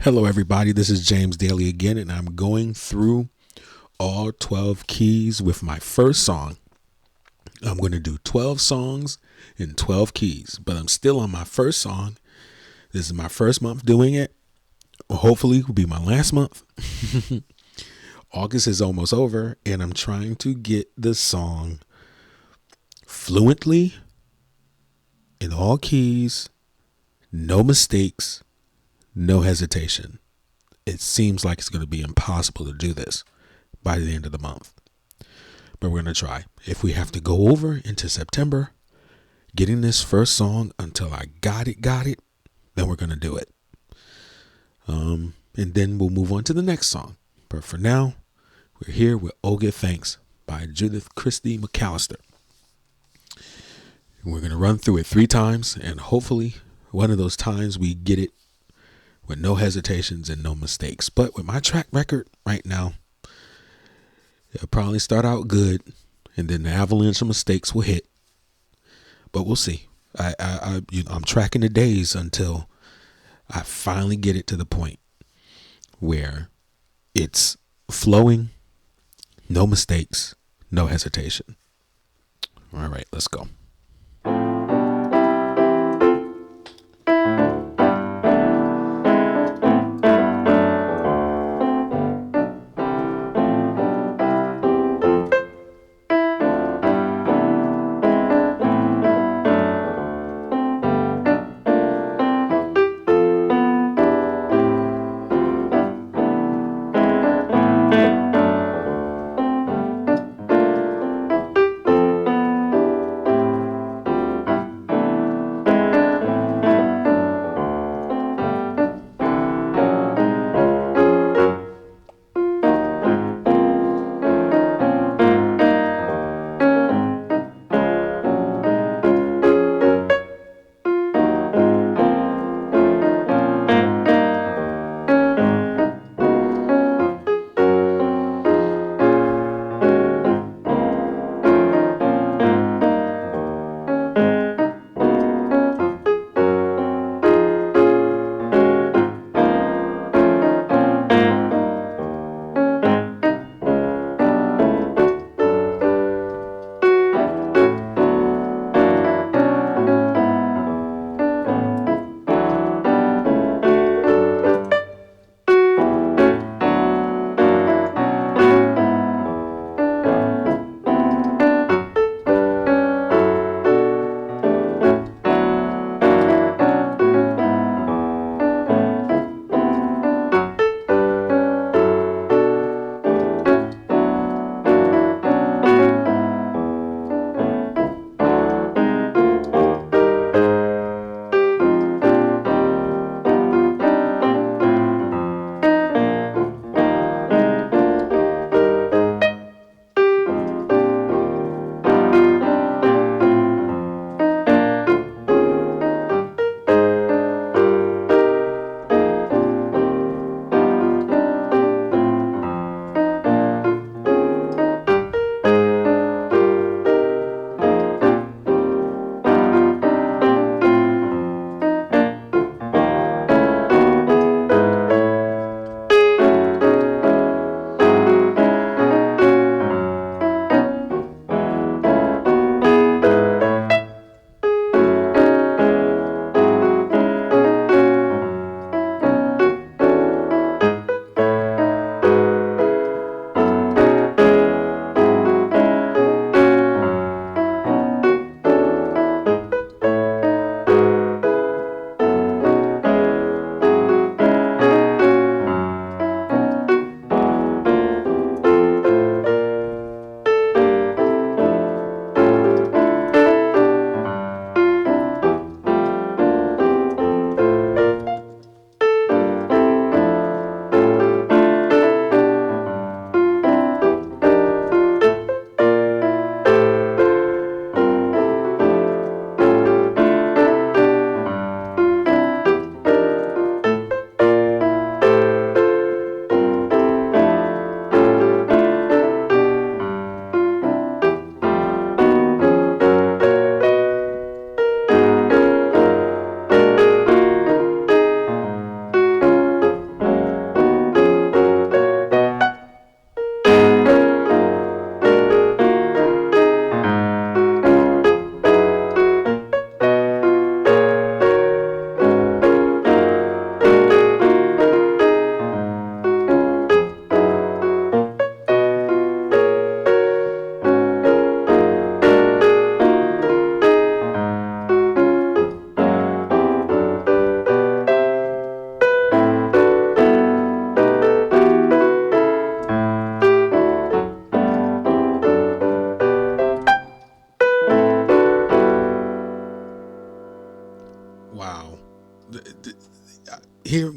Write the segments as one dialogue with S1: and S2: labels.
S1: Hello, everybody. This is James Daly again, and I'm going through all 12 keys with my first song. I'm going to do 12 songs in 12 keys, but I'm still on my first song. This is my first month doing it. Hopefully, it will be my last month. August is almost over, and I'm trying to get the song fluently in all keys, no mistakes, no hesitation. It seems like it's going to be impossible to do this by the end of the month, but we're going to try. If we have to go over into September, getting this first song until I got it, then we're going to do it. And then we'll move on to the next song. But for now, we're here with Oh Give Thanks by Judith Christie McAllister. We're going to run through it 3 times, and hopefully one of those times we get it with no hesitations and no mistakes. But with my track record right now, it'll probably start out good, and then the avalanche of mistakes will hit. But we'll see. I'm tracking the days until I finally get it to the point where it's flowing, no mistakes, no hesitation. All right, let's go.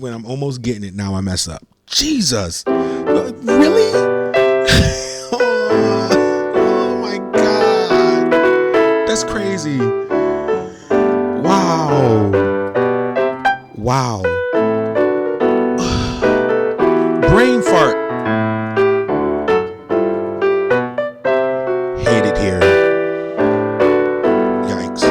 S1: when I'm almost getting it, now I mess up. Jesus. Really? Oh my God. That's crazy. Wow. Wow. Brain fart. Hate it here. Yikes.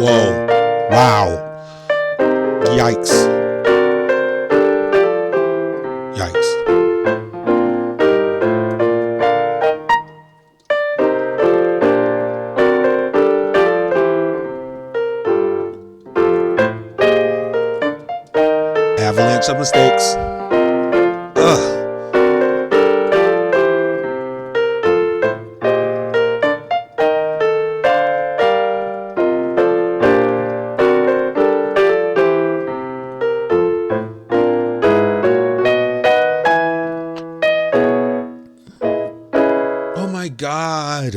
S1: Whoa. Wow. Yikes. Yikes. Avalanche of mistakes. Ugh. Oh my God.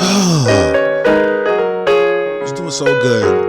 S1: Oh, it's doing so good.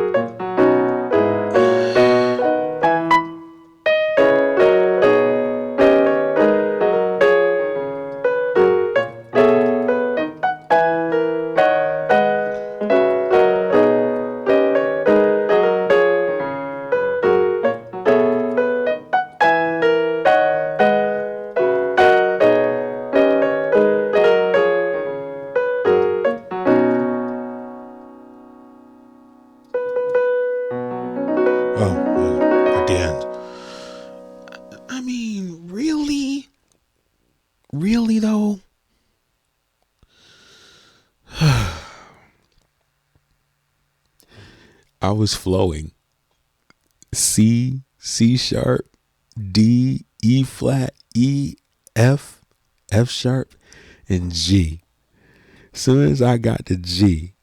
S1: Oh, at the end. I mean, really? Really though? I was flowing. C, C sharp, D, E flat, E, F, F sharp, and G. As soon as I got to G,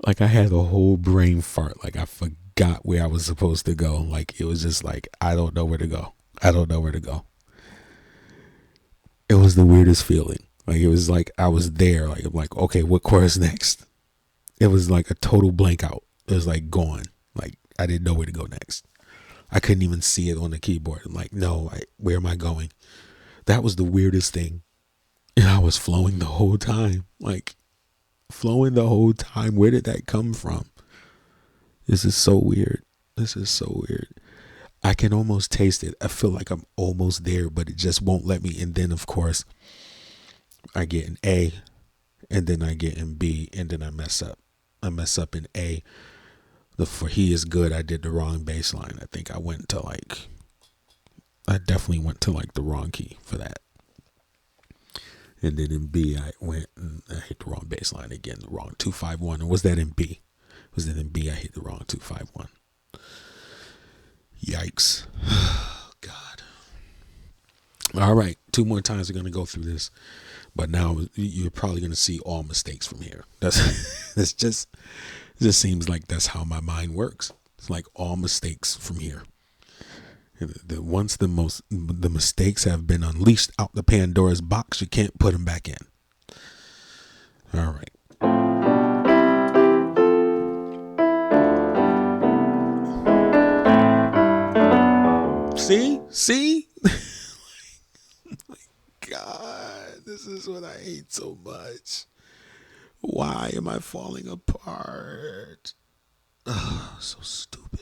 S1: like I had a whole brain fart. Like I forgot where I was supposed to go. Like it was just like, I don't know where to go. I don't know where to go. It was the weirdest feeling. Like it was like I was there. Like I'm like, okay, what chorus next? It was like a total blank out. It was like gone. Like I didn't know where to go next. I couldn't even see it on the keyboard. I'm like, no, where am I going? That was the weirdest thing. And I was flowing the whole time. Like flowing the whole time. Where did that come from? This is so weird. This is so weird. I can almost taste it. I feel like I'm almost there, but it just won't let me. And then, of course, I get an A, and then I get an B, and then I mess up. I mess up in A. The for he is good, I did the wrong bass line. I think I definitely went to like the wrong key for that. And then in B, I went and I hit the wrong bass line again, the wrong 2-5-1. And was that in B? Was that in B? I hit the wrong 2-5-1. Yikes. God. All right. 2 more times we're going to go through this. But now you're probably going to see all mistakes from here. It just seems like that's how my mind works. It's like all mistakes from here. Once the mistakes have been unleashed out the Pandora's box, you can't put them back in. All right. See? God, this is what I hate so much. Why am I falling apart? Oh, so stupid.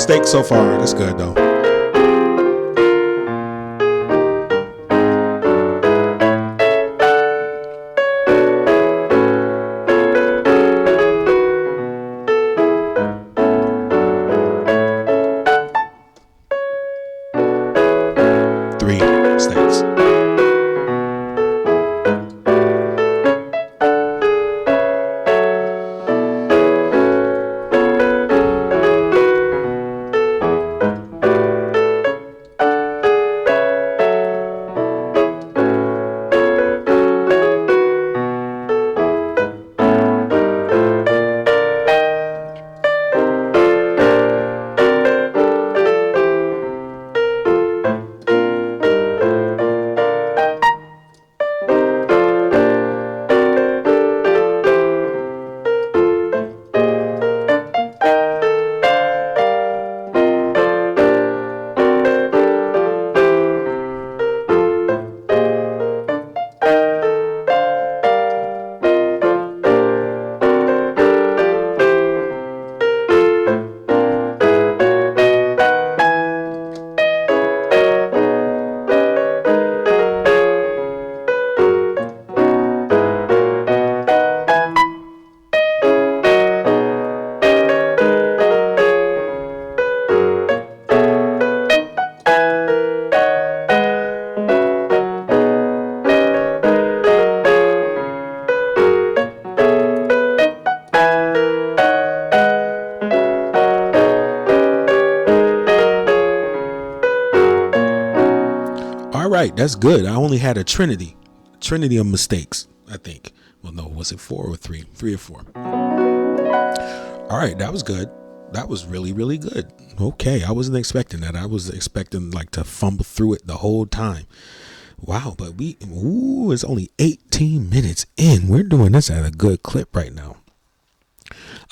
S1: mistakes so far. That's good though. Three mistakes. All right, that's good. I only had a trinity of mistakes, I think. Well, no, was it 4 or 3? 3 or 4. All right, that was good. That was really, really good. Okay, I wasn't expecting that. I was expecting like to fumble through it the whole time. Wow, but it's only 18 minutes in. We're doing this at a good clip right now.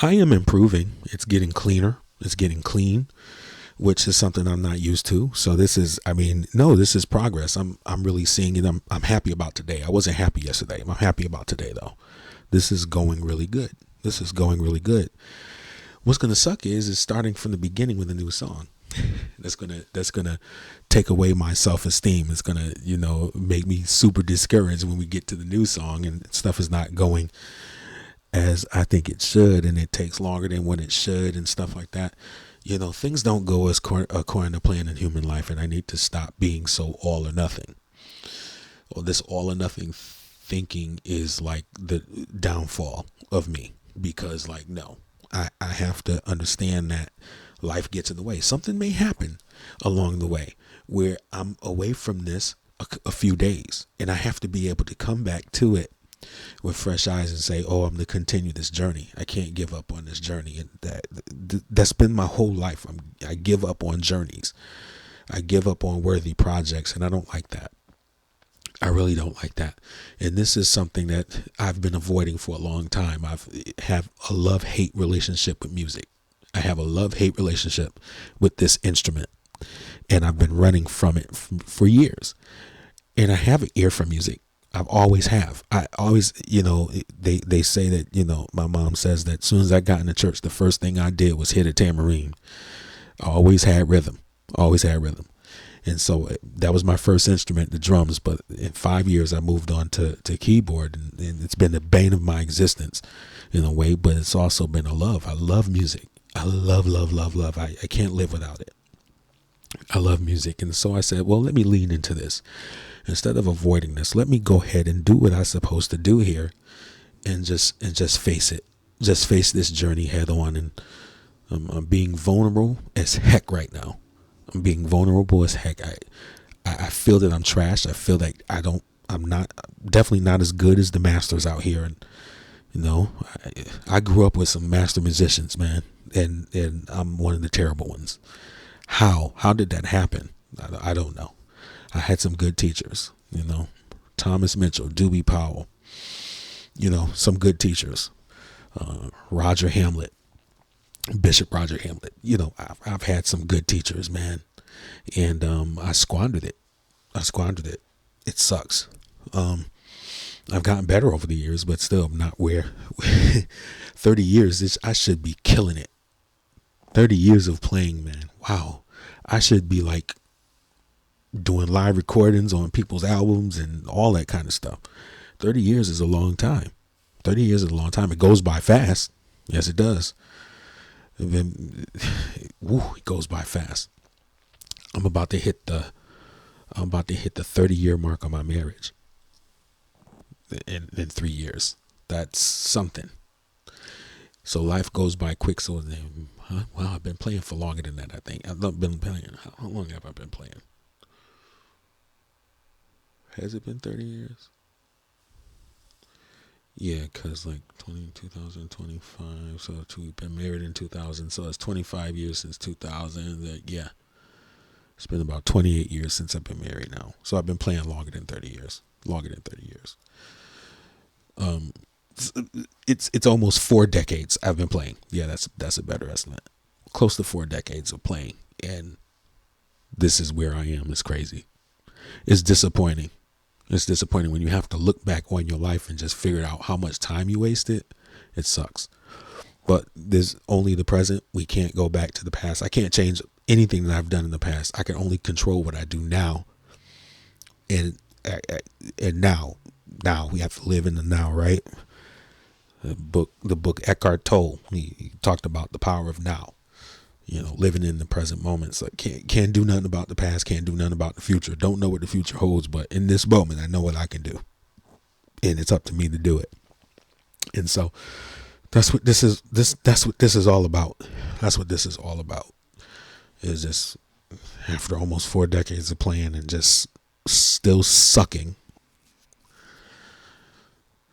S1: I am improving. It's getting cleaner. It's getting clean, which is something I'm not used to. So this is progress. I'm really seeing it. I'm happy about today. I wasn't happy yesterday. I'm happy about today though. This is going really good. What's going to suck is starting from the beginning with a new song. That's gonna take away my self-esteem. It's gonna, make me super discouraged when we get to the new song and stuff is not going as I think it should, and it takes longer than what it should and stuff like that. Things don't go as according to plan in human life, and I need to stop being so all or nothing. Well, this all or nothing thinking is like the downfall of me, because no, I have to understand that life gets in the way. Something may happen along the way where I'm away from this a few days, and I have to be able to come back to it with fresh eyes and say, oh, I'm going to continue this journey. I can't give up on this journey. And that's been my whole life. I give up on journeys. I give up on worthy projects, and I don't like that. I really don't like that. And this is something that I've been avoiding for a long time. I have a love-hate relationship with music. I have a love-hate relationship with this instrument, and I've been running from it for years. And I have an ear for music. I've always have. I always, they say that, my mom says that as soon as I got into church, the first thing I did was hit a tambourine. I always had rhythm. And so that was my first instrument, the drums. But in 5 years, I moved on to keyboard, and it's been the bane of my existence in a way, but it's also been a love. I love music. I love. I can't live without it. I love music. And so I said, well, let me lean into this. Instead of avoiding this, let me go ahead and do what I'm supposed to do here and just face it. Just face this journey head on. And I'm being vulnerable as heck right now. I'm being vulnerable as heck. I feel that I'm trash. I feel like I'm definitely not as good as the masters out here. And, I grew up with some master musicians, man. And I'm one of the terrible ones. How did that happen? I don't know. I had some good teachers, Thomas Mitchell, Doobie Powell, some good teachers, Roger Hamlet, Bishop Roger Hamlet. I've had some good teachers, man. And I squandered it. It sucks. I've gotten better over the years, but still I'm not where 30 years, I should be killing it. 30 years of playing, man. Wow. I should be like doing live recordings on people's albums and all that kind of stuff. 30 years is a long time. 30 years is a long time. It goes by fast. Yes, it does. And then, it goes by fast. I'm about to hit the 30-year mark on my marriage in 3 years. That's something. So life goes by quick. So well, I've been playing for longer than that, I think. I've been playing. How long have I been playing? Has it been 30 years? Yeah, because like 2025. So we've been married in 2000. So it's 25 years since 2000. Yeah. It's been about 28 years since I've been married now. So I've been playing longer than 30 years. It's almost 4 decades I've been playing. Yeah, that's a better estimate. Close to 4 decades of playing. And this is where I am. It's crazy. It's disappointing. It's disappointing when you have to look back on your life and just figure out how much time you wasted. It sucks. But there's only the present. We can't go back to the past. I can't change anything that I've done in the past. I can only control what I do now. And now we have to live in the now, right? The book Eckhart Tolle, he talked about the power of now. Living in the present moment. So can't do nothing about the past, can't do nothing about the future. Don't know what the future holds, but in this moment, I know what I can do. And it's up to me to do it. And so that's what this is. That's what this is all about. That's what this is all about. Is just after almost 4 decades of playing and just still sucking.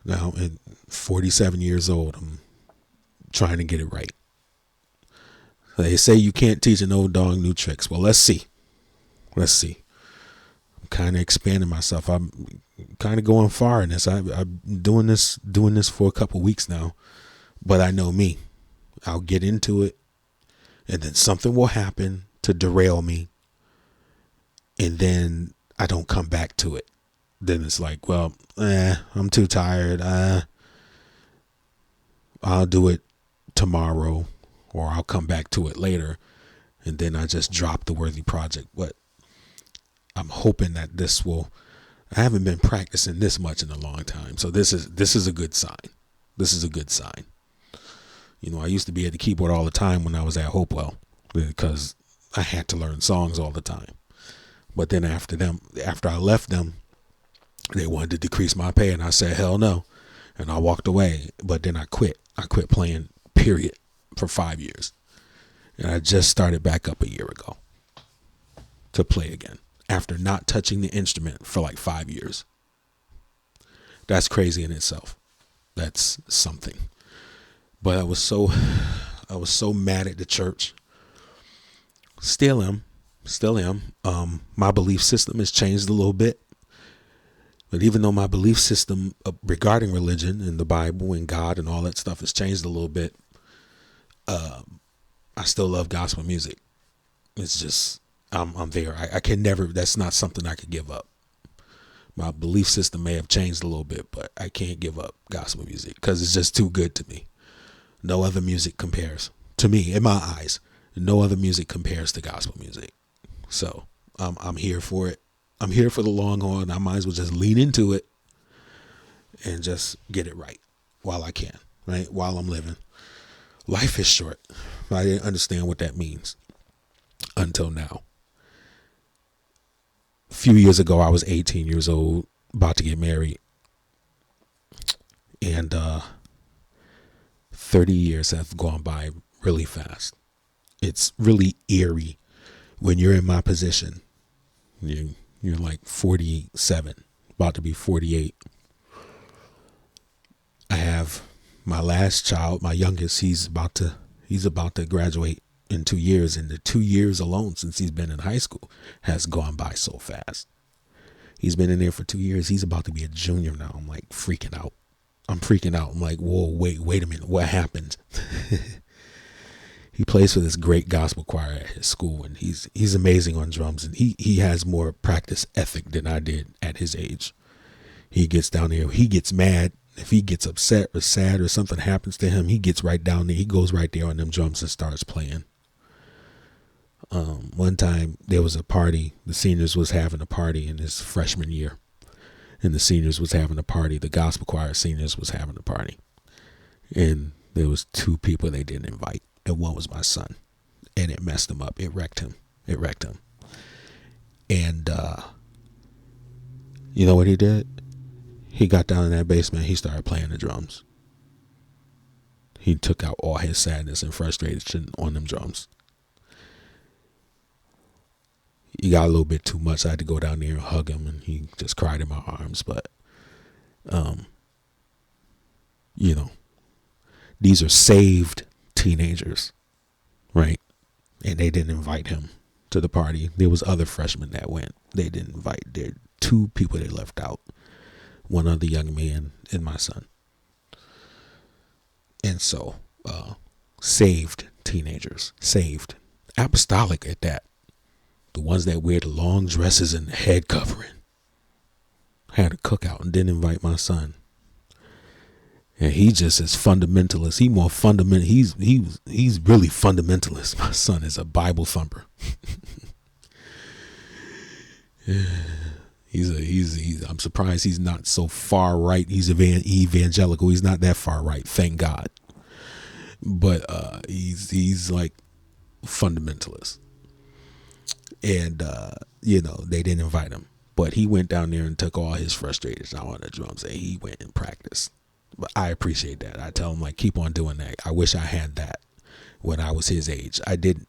S1: Now, at 47 years old, I'm trying to get it right. They say you can't teach an old dog new tricks. Well, let's see. I'm kind of expanding myself. I'm kind of going far in this. I'm doing this for a couple weeks now, but I know me. I'll get into it, and then something will happen to derail me, and then I don't come back to it. Then it's like, well, I'm too tired. I'll do it tomorrow. Or I'll come back to it later, and then I just drop the worthy project. But I'm hoping that I haven't been practicing this much in a long time. So this is a good sign. This is a good sign. I used to be at the keyboard all the time when I was at Hopewell because I had to learn songs all the time. But then after I left them, they wanted to decrease my pay, and I said, hell no. And I walked away, but then I quit. I quit playing, period. For 5 years, and I just started back up a year ago to play again after not touching the instrument for like 5 years. That's crazy in itself. That's something. But I was so mad at the church. Still am. My belief system has changed a little bit, but even though my belief system regarding religion and the Bible and God and all that stuff has changed a little bit, I still love gospel music. It's just, I'm there. I can never, that's not something I could give up. My belief system may have changed a little bit, but I can't give up gospel music because it's just too good to me. No other music compares to me, in my eyes. No other music compares to gospel music. So I'm here for it. I'm here for the long haul, and I might as well just lean into it and just get it right while I can, right? While I'm living. Life is short. I didn't understand what that means until now. A few years ago, I was 18 years old, about to get married. And 30 years have gone by really fast. It's really eerie when you're in my position. You're like 47, about to be 48. I have my last child, my youngest, he's about to graduate in 2 years, and the 2 years alone since he's been in high school has gone by so fast. He's been in there for 2 years. He's about to be a junior now. I'm like freaking out. I'm like, whoa, wait a minute. What happened? He plays for this great gospel choir at his school, and he's amazing on drums, and he has more practice ethic than I did at his age. He gets down there. He gets mad. If he gets upset or sad or something happens to him, he gets right down there. He goes right there on them drums and starts playing. One time there was a party. The seniors was having a party in his freshman year, and the seniors was having a party. The gospel choir seniors was having a party, and there was 2 people they didn't invite, and one was my son, and it messed him up. It wrecked him. And you know what he did? He got down in that basement. He started playing the drums. He took out all his sadness and frustration on them drums. He got a little bit too much. I had to go down there and hug him, and he just cried in my arms. But, these are saved teenagers, right? And they didn't invite him to the party. There was other freshmen that went. They didn't invite. There 2 people they left out. One other young man and my son. And so, saved teenagers, saved, apostolic at that. The ones that wear the long dresses and the head covering. Had a cookout and didn't invite my son. And he just is fundamentalist. He more fundamental. He's really fundamentalist. My son is a Bible thumper. I'm surprised he's not so far right. He's evangelical. He's not that far right, thank God. But he's like fundamentalist. And they didn't invite him. But he went down there and took all his frustrations out on the drums, and he went and practiced. But I appreciate that. I tell him, like, keep on doing that. I wish I had that when I was his age. I didn't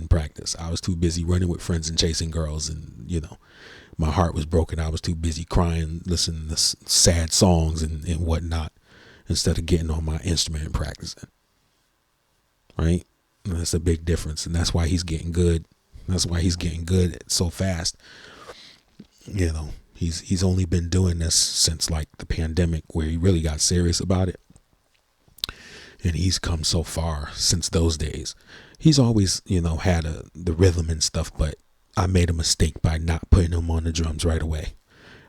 S1: practice. I was too busy running with friends and chasing girls, and my heart was broken. I was too busy crying, listening to sad songs and whatnot, instead of getting on my instrument and practicing. Right? And that's a big difference, and that's why he's getting good. That's why he's getting good so fast. He's only been doing this since like the pandemic, where he really got serious about it. And he's come so far since those days. He's always, had the rhythm and stuff, but I made a mistake by not putting him on the drums right away.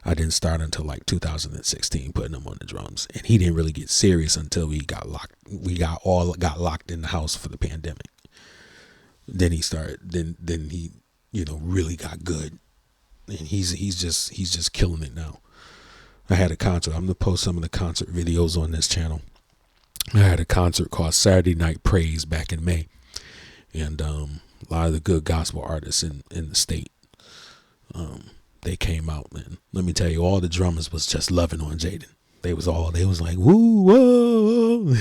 S1: I didn't start until like 2016 putting him on the drums, and he didn't really get serious until we got locked. We got locked in the house for the pandemic. Then he started. Then he, really got good, and he's just killing it now. I had a concert. I'm gonna post some of the concert videos on this channel. I had a concert called Saturday Night Praise back in May, and a lot of the good gospel artists in the state, they came out, man. Let me tell you, all the drummers was just loving on Jaden. They was like, woo, whoa.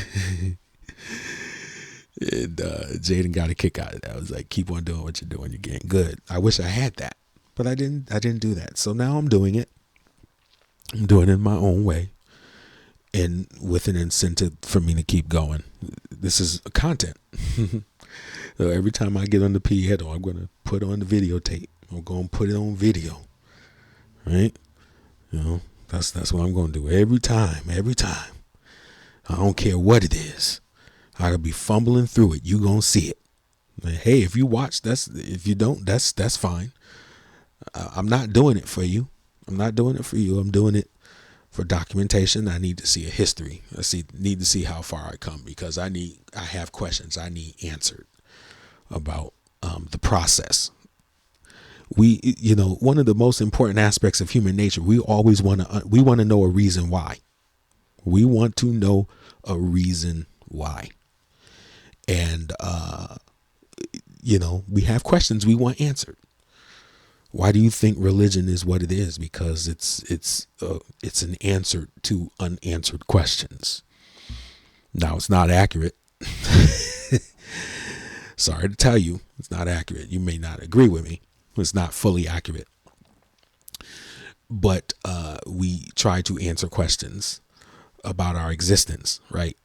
S1: And Jaden got a kick out of that. I was like, keep on doing what you're doing. You're getting good. I wish I had that, but I didn't do that. So now I'm doing it. I'm doing it in my own way, and with an incentive for me to keep going. This is content. So every time I get on the piano, I'm going to put on the videotape. I'm going to put it on video. Right? That's what I'm going to do every time. I don't care what it is. I could be fumbling through it. You gonna see it. Hey, if you watch, if you don't, that's fine. I'm not doing it for you. I'm doing it for documentation. I need to see a history. Need to see how far I come, because I have questions I need answered about the process. One of the most important aspects of human nature, we always want to know a reason why. We want to know a reason why. And, we have questions we want answered. Why do you think religion is what it is? Because it's an answer to unanswered questions. Now, it's not accurate. Sorry to tell you, it's not accurate. You may not agree with me. It's not fully accurate. But we try to answer questions about our existence, right?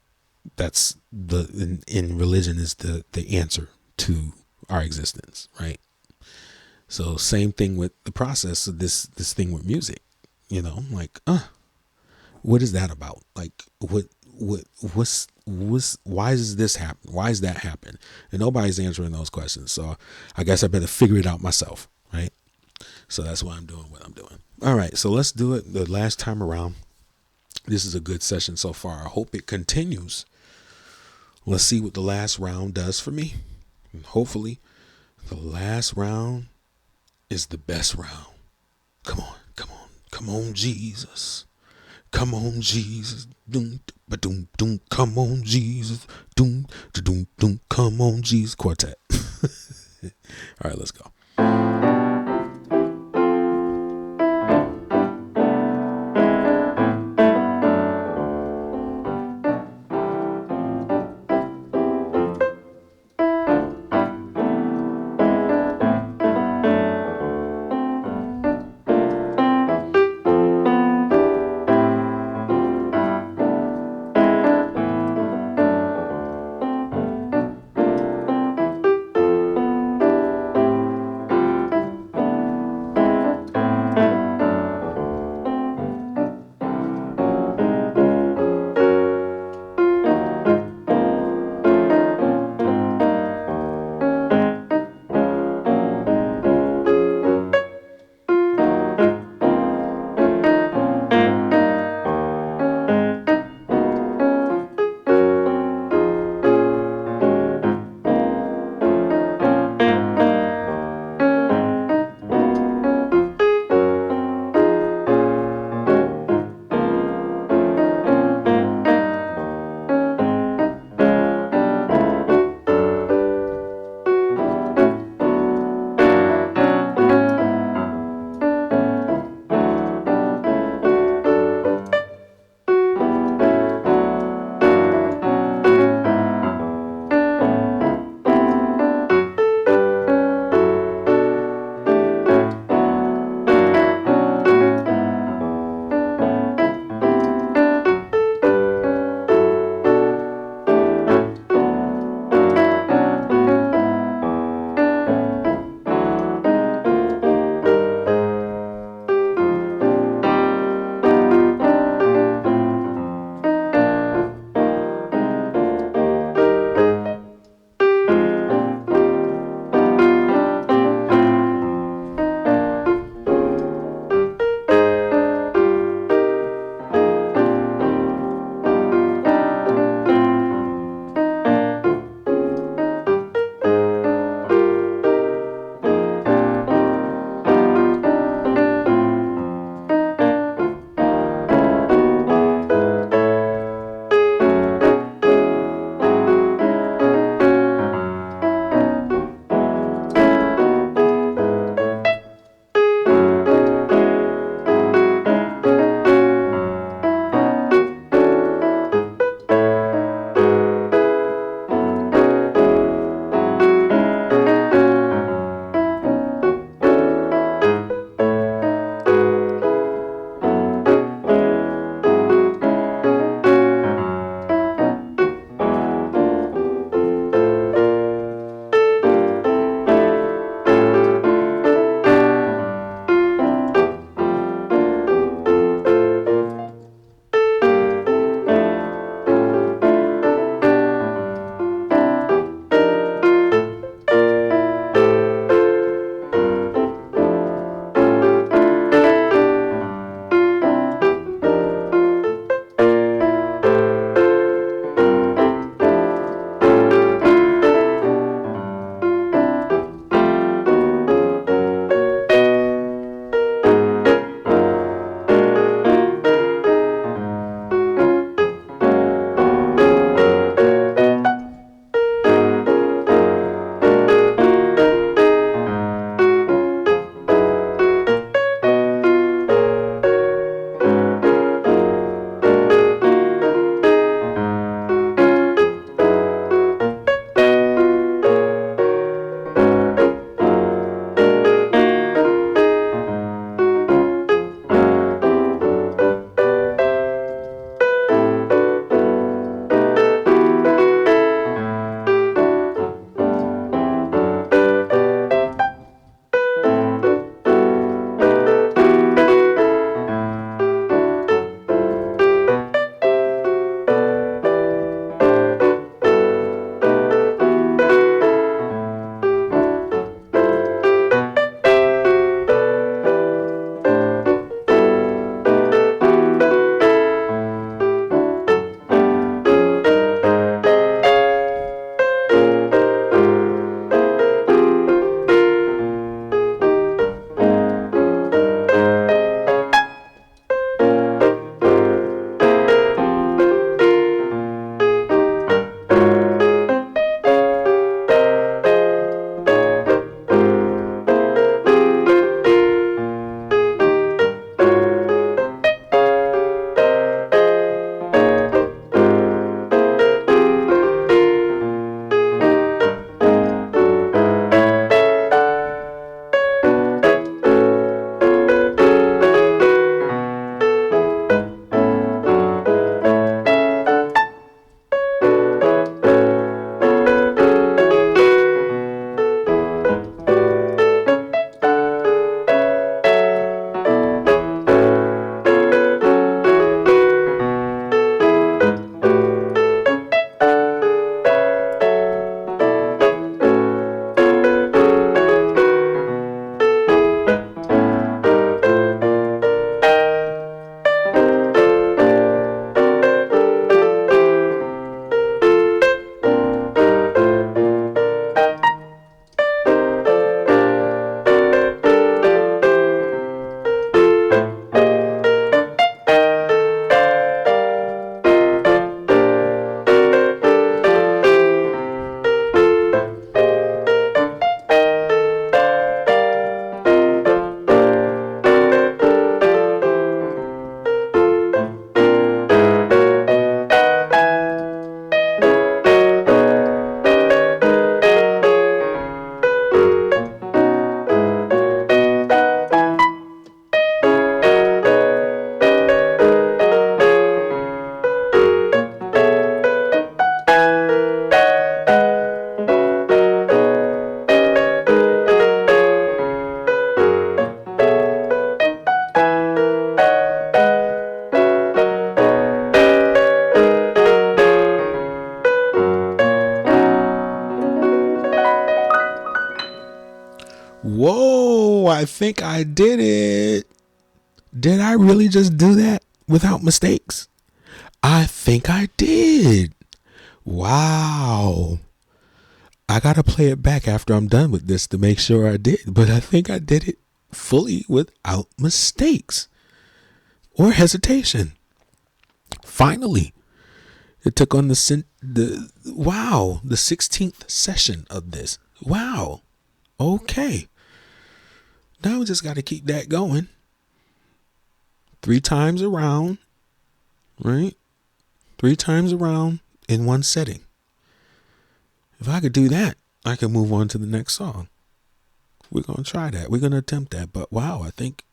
S1: That's in religion is the answer to our existence, right? So same thing with the process of this thing with music, what is that about? Like, what's why does this happen? Why does that happen? And nobody's answering those questions. So I guess I better figure it out myself, right? So that's why I'm doing what I'm doing. All right, so let's do it the last time around. This is a good session so far. I hope it continues. Let's see what the last round does for me. And hopefully The last round is the best round. Come on, come on, come on, Jesus. Come on, Jesus. Doom, doom, doom. Come on, Jesus. Doom, doom, doom. Come on, Jesus. Quartet. All right, let's go. think I did it. Did I really just do that without mistakes? I think I did. Wow. I got to play it back after I'm done with this to make sure I did. But I think I did it fully without mistakes or hesitation. Finally, it took on the 16th session of this. Wow. Okay. Now we just got to keep that going. 3 times around, right? 3 times around in one setting. If I could do that, I could move on to the next song. We're going to try that. We're going to attempt that. But wow, I think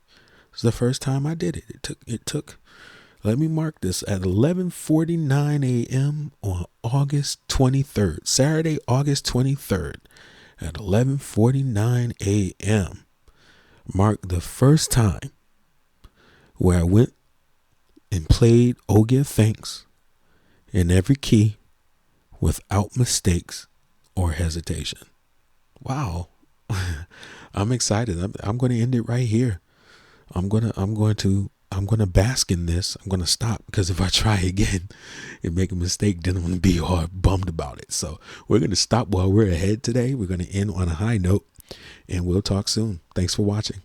S1: it's the first time I did it. It took, let me mark this, at 11:49 a.m. on August 23rd, Saturday, August 23rd at 11:49 a.m. marked the first time where I went and played Oh Give Thanks in every key without mistakes or hesitation. Wow. I'm excited. I'm going to end it right here. I'm going to bask in this. I'm going to stop because if I try again and make a mistake, then I'm going to be all bummed about it. So we're going to stop while we're ahead today. We're going to end on a high note and we'll talk soon. Thanks for watching.